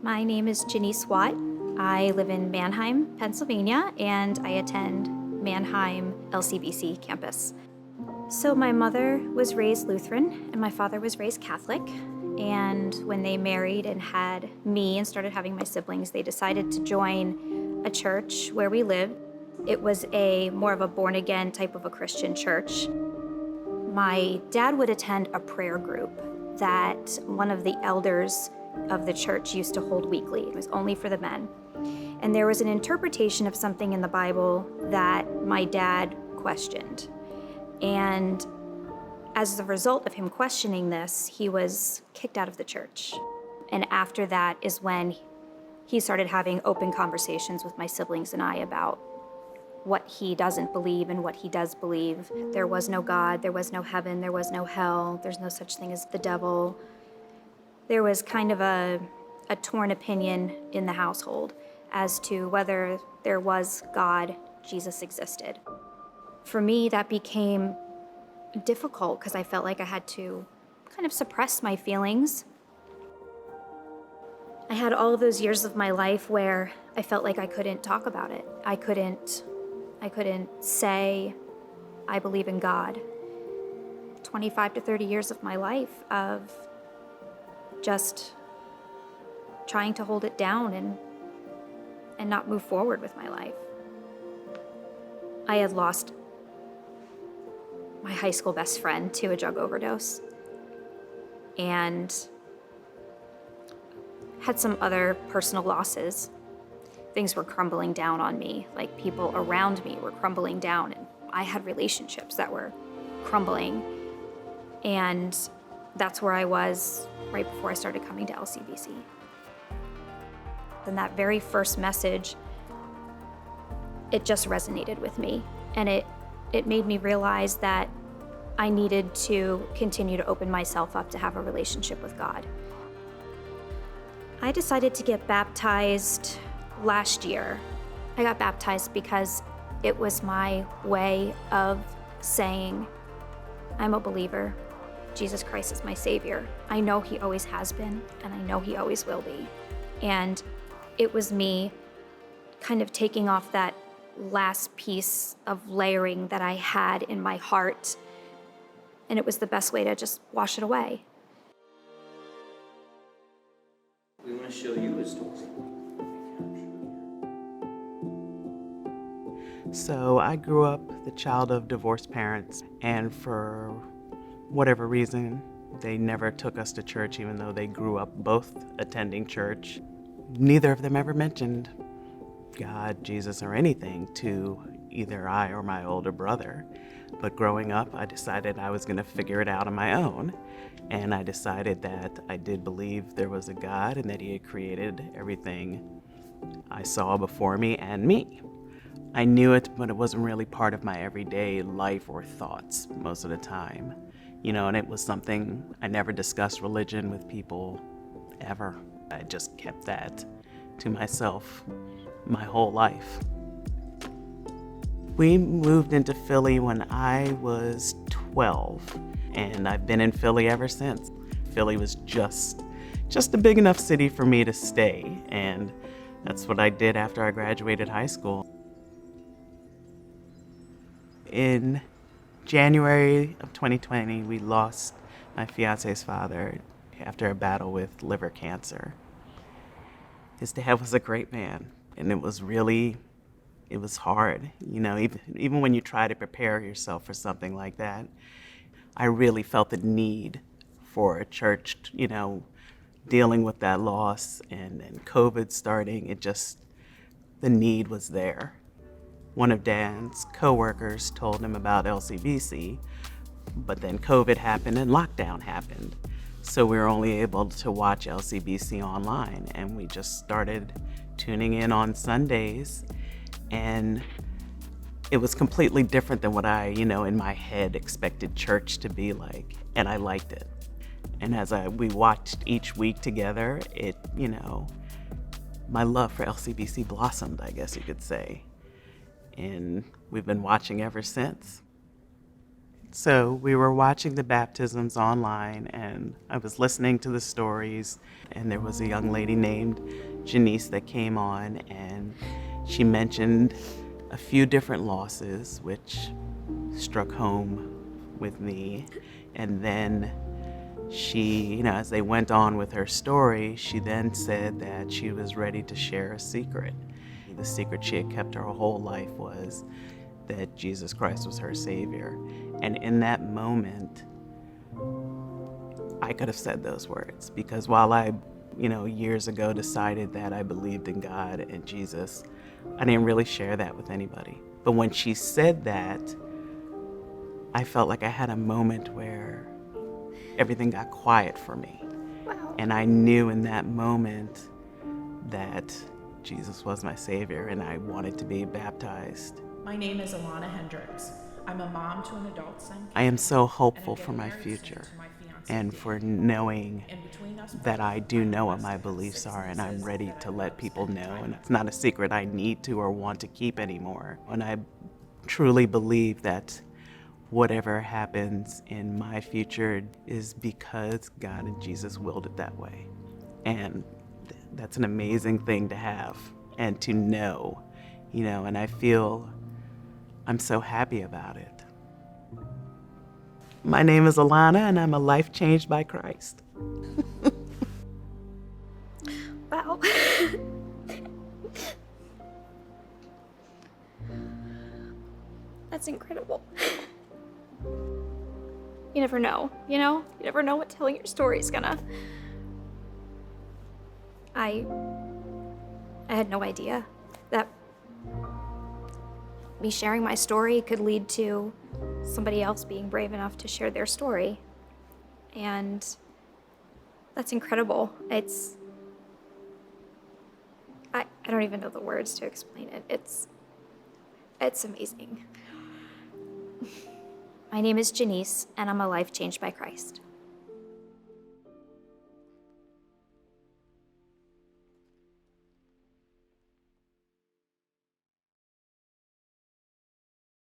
My name is Jannese Watt. I live in Mannheim, Pennsylvania, and I attend Mannheim LCBC campus. So my mother was raised Lutheran and my father was raised Catholic. And when they married and had me and started having my siblings, they decided to join a church where we lived. It was more of a born-again type of a Christian church. My dad would attend a prayer group that one of the elders of the church used to hold weekly. It was only for the men. And there was an interpretation of something in the Bible that my dad questioned. And as a result of him questioning this, he was kicked out of the church. And after that is when he started having open conversations with my siblings and I about what he doesn't believe and what he does believe. There was no God, there was no heaven, there was no hell, there's no such thing as the devil. There was kind of a torn opinion in the household as to whether there was God, Jesus existed. For me, that became difficult because I felt like I had to kind of suppress my feelings. I had all of those years of my life where I felt like I couldn't talk about it. I couldn't say, I believe in God. 25 to 30 years of my life of just trying to hold it down and not move forward with my life. I had lost my high school best friend to a drug overdose and had some other personal losses. Things were crumbling down on me, like people around me were crumbling down, and I had relationships that were crumbling. And that's where I was right before I started coming to LCBC. And that very first message, it just resonated with me. And it made me realize that I needed to continue to open myself up to have a relationship with God. I decided to get baptized last year. I got baptized because it was my way of saying, I'm a believer. Jesus Christ is my Savior. I know He always has been, and I know He always will be. And it was me kind of taking off that last piece of layering that I had in my heart, and it was the best way to just wash it away. We want to show you a story. So I grew up the child of divorced parents, and for whatever reason, they never took us to church, even though they grew up both attending church. Neither of them ever mentioned God, Jesus, or anything to either I or my older brother. But growing up, I decided I was going to figure it out on my own. And I decided that I did believe there was a God and that He had created everything I saw before me and me. I knew it, but it wasn't really part of my everyday life or thoughts most of the time. And it was something, I never discussed religion with people ever. I just kept that to myself my whole life. We moved into Philly when I was 12, and I've been in Philly ever since. Philly was just a big enough city for me to stay, and that's what I did after I graduated high school. In January of 2020, we lost my fiance's father after a battle with liver cancer. His dad was a great man, and it was hard. Even when you try to prepare yourself for something like that, I really felt the need for a church, dealing with that loss and COVID starting, the need was there. One of Dan's coworkers told him about LCBC, but then COVID happened and lockdown happened. So we were only able to watch LCBC online, and we just started tuning in on Sundays, and it was completely different than what I, in my head expected church to be like, and I liked it. And as we watched each week together, my love for LCBC blossomed, I guess you could say. And we've been watching ever since. So we were watching the baptisms online, and I was listening to the stories, and there was a young lady named Jannese that came on, and she mentioned a few different losses, which struck home with me. And then she, as they went on with her story, she then said that she was ready to share a secret. The secret she had kept her whole life was that Jesus Christ was her Savior. And in that moment, I could have said those words, because while I, years ago decided that I believed in God and Jesus, I didn't really share that with anybody. But when she said that, I felt like I had a moment where everything got quiet for me. Wow. And I knew in that moment that Jesus was my Savior and I wanted to be baptized. My name is Alana Hendricks. I'm a mom to an adult son. I am so and hopeful I'm for getting my married soon future to my fiancé, and Dave. for knowing And between us that both, I do know what blessed my to have beliefs 6 are, and I'm nieces ready that to I let love people spending know. time And with. it's not a secret I need to or want to keep anymore. And I truly believe that whatever happens in my future is because God and Jesus willed it that way. And that's an amazing thing to have and to know, and I feel I'm so happy about it. My name is Alana, and I'm a life changed by Christ. Wow. That's incredible. You never know, You never know what telling your story is gonna. I had no idea that me sharing my story could lead to somebody else being brave enough to share their story. And that's incredible. I don't even know the words to explain it. It's amazing. My name is Jannese, and I'm a life changed by Christ.